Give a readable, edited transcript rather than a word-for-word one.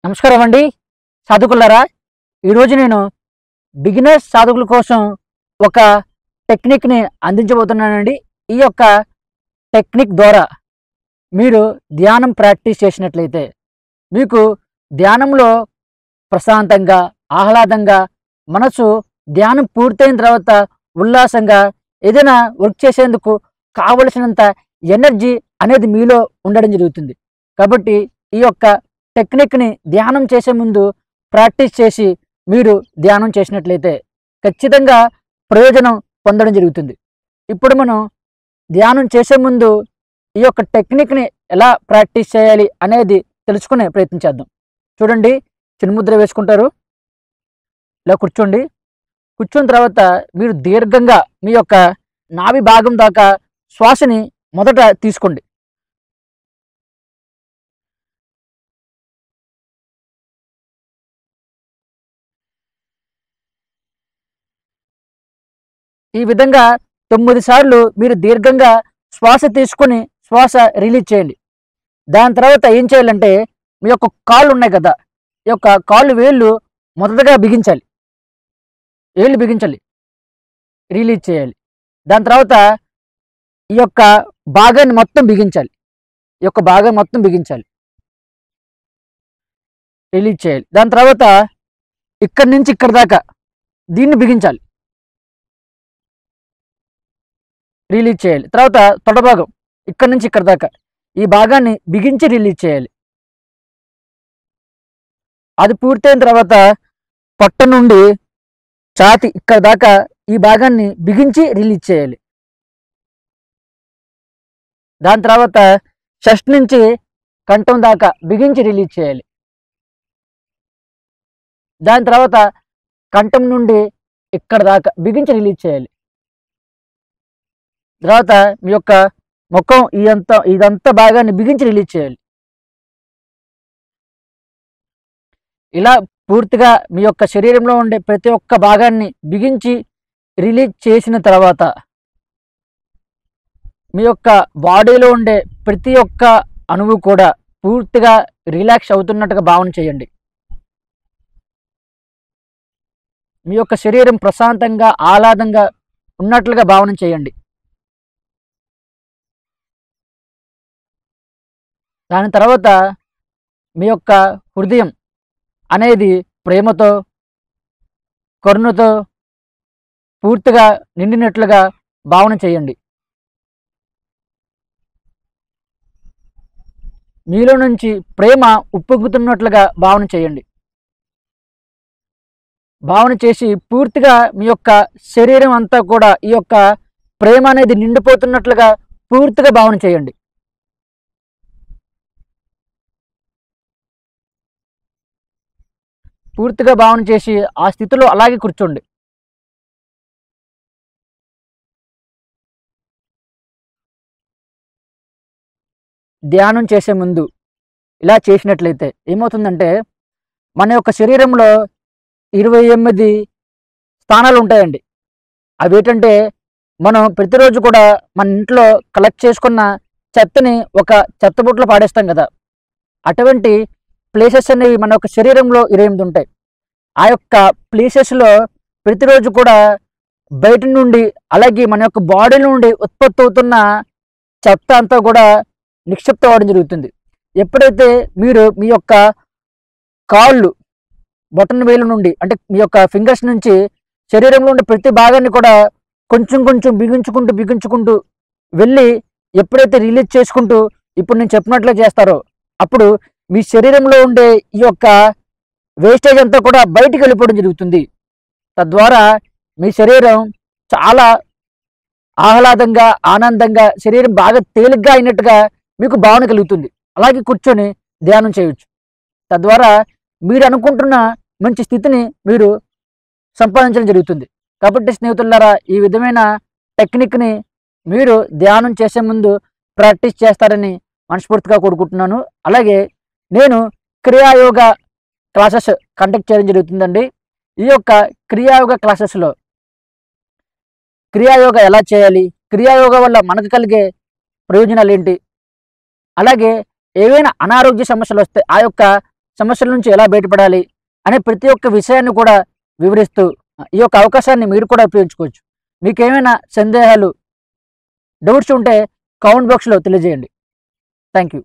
నమస్కారం అండి సాధకులారా. ఈరోజు నేను బిగినర్స్ సాధకుల కోసం ఒక టెక్నిక్ని అందించబోతున్నానండి. ఈ యొక్క టెక్నిక్ ద్వారా మీరు ధ్యానం ప్రాక్టీస్ చేసినట్లయితే మీకు ధ్యానంలో ప్రశాంతంగా ఆహ్లాదంగా మనసు ధ్యానం పూర్తయిన తర్వాత ఉల్లాసంగా ఏదైనా వర్క్ చేసేందుకు కావలసినంత ఎనర్జీ అనేది మీలో ఉండడం జరుగుతుంది. కాబట్టి ఈ యొక్క టెక్నిక్ని ధ్యానం చేసే ముందు ప్రాక్టీస్ చేసి మీరు ధ్యానం చేసినట్లయితే ఖచ్చితంగా ప్రయోజనం పొందడం జరుగుతుంది. ఇప్పుడు మనం ధ్యానం చేసే ముందు ఈ యొక్క టెక్నిక్ని ఎలా ప్రాక్టీస్ చేయాలి అనేది తెలుసుకునే ప్రయత్నం చేద్దాం. చూడండి, చిన్ముద్ర వేసుకుంటారు, ఇలా కూర్చోండి. కూర్చున్న తర్వాత మీరు దీర్ఘంగా మీ యొక్క నాభి భాగం దాకా శ్వాసని మొదట తీసుకోండి. ఈ విధంగా 9 సార్లు మీరు దీర్ఘంగా శ్వాస తీసుకుని శ్వాస రిలీజ్ చేయండి. దాని తర్వాత ఏం చేయాలంటే మీ యొక్క కాళ్ళు ఉన్నాయి కదా, ఈ యొక్క కాళ్ళు వేళ్ళు మొదటగా బిగించాలి, వేళ్ళు బిగించాలి, రిలీజ్ చేయాలి. దాని తర్వాత ఈ యొక్క భాగాన్ని మొత్తం బిగించాలి, ఈ యొక్క భాగం మొత్తం బిగించాలి, రిలీజ్ చేయాలి. దాని తర్వాత ఇక్కడి నుంచి ఇక్కడి దాకా దీన్ని బిగించాలి, రిలీజ్ చేయాలి. తర్వాత తొడ భాగం ఇక్కడి నుంచి ఇక్కడ దాకా ఈ భాగాన్ని బిగించి రిలీజ్ చేయాలి. అది పూర్తయిన తర్వాత పొట్ట నుండి ఛాతి ఇక్కడ దాకా ఈ భాగాన్ని బిగించి రిలీజ్ చేయాలి. దాని తర్వాత చెస్ట్ నుంచి కంఠం దాకా బిగించి రిలీజ్ చేయాలి. దాని తర్వాత కంఠం నుండి ఇక్కడ దాకా బిగించి రిలీజ్ చేయాలి. తర్వాత మీ యొక్క ముఖం ఇదంతా భాగాన్ని బిగించి రిలీజ్ చేయాలి. ఇలా పూర్తిగా మీ యొక్క శరీరంలో ఉండే ప్రతి ఒక్క భాగాన్ని బిగించి రిలీజ్ చేసిన తర్వాత మీ యొక్క బాడీలో ఉండే ప్రతి ఒక్క అణువు కూడా పూర్తిగా రిలాక్స్ అవుతున్నట్టుగా భావన చేయండి. మీ యొక్క శరీరం ప్రశాంతంగా ఆహ్లాదంగా ఉన్నట్లుగా భావన చేయండి. దాని తర్వాత మీ యొక్క హృదయం అనేది ప్రేమతో కరుణతో పూర్తిగా నిండినట్లుగా భావన చేయండి. మీలో నుంచి ప్రేమ ఉప్పొంగుతున్నట్లుగా భావన చేయండి. భావన చేసి పూర్తిగా మీ యొక్క శరీరం అంతా కూడా ఈ యొక్క ప్రేమ అనేది నిండిపోతున్నట్లుగా పూర్తిగా భావన చేయండి. పూర్తిగా భావన చేసి ఆ స్థితిలో అలాగే కూర్చోండి. ధ్యానం చేసే ముందు ఇలా చేసినట్లయితే ఏమవుతుందంటే మన యొక్క శరీరంలో 28 స్థానాలు ఉంటాయండి. అవి ఏంటంటే మనం ప్రతిరోజు కూడా మన ఇంట్లో కలెక్ట్ చేసుకున్న చెత్తని ఒక చెత్తబుట్టలో పాడేస్తాం కదా, అటువంటి ప్లేసెస్ అనేవి మన యొక్క శరీరంలో 28 ఉంటాయి. ఆ యొక్క ప్లేసెస్లో ప్రతిరోజు కూడా బయట నుండి అలాగే మన యొక్క బాడీ నుండి ఉత్పత్తి అవుతున్న చెత్త అంతా కూడా నిక్షిప్తం అవ్వడం జరుగుతుంది. ఎప్పుడైతే మీరు మీ యొక్క కాళ్ళు బొటన వేలు నుండి అంటే మీ యొక్క ఫింగర్స్ నుంచి శరీరంలో ఉండే ప్రతి భాగాన్ని కూడా కొంచెం కొంచెం బిగించుకుంటూ వెళ్ళి ఎప్పుడైతే రిలీజ్ చేసుకుంటూ ఇప్పుడు నేను చెప్పినట్లే చేస్తారో అప్పుడు మీ శరీరంలో ఉండే ఈ యొక్క వేస్టేజ్ అంతా కూడా బయటికి వెళ్ళిపోవడం జరుగుతుంది. తద్వారా మీ శరీరం చాలా ఆహ్లాదంగా ఆనందంగా శరీరం బాగా తేలిగ్గా అయినట్టుగా మీకు భావన కలుగుతుంది. అలాగే కూర్చొని ధ్యానం చేయవచ్చు. తద్వారా మీరు అనుకుంటున్న మంచి స్థితిని మీరు సంపాదించడం జరుగుతుంది. కాబట్టి స్నేహితులారా, ఈ విధమైన టెక్నిక్ని మీరు ధ్యానం చేసే ముందు ప్రాక్టీస్ చేస్తారని మనస్ఫూర్తిగా కోరుకుంటున్నాను. అలాగే నేను క్రియాయోగ క్లాసెస్ కండక్ట్ చేయడం జరుగుతుందండి. ఈ యొక్క క్రియాయోగ క్లాసెస్లో క్రియాయోగ ఎలా చేయాలి, క్రియాయోగ వల్ల మనకు కలిగే ప్రయోజనాలు ఏంటి, అలాగే ఏవైనా అనారోగ్య సమస్యలు వస్తే ఆ యొక్క సమస్యల నుంచి ఎలా బయటపడాలి అనే ప్రతి ఒక్క విషయాన్ని కూడా వివరిస్తూ ఈ యొక్క అవకాశాన్ని మీరు కూడా ఉపయోగించుకోవచ్చు. మీకు ఏమైనా సందేహాలు, డౌట్స్ ఉంటే కామెంట్ బాక్స్లో తెలియజేయండి. Thank you.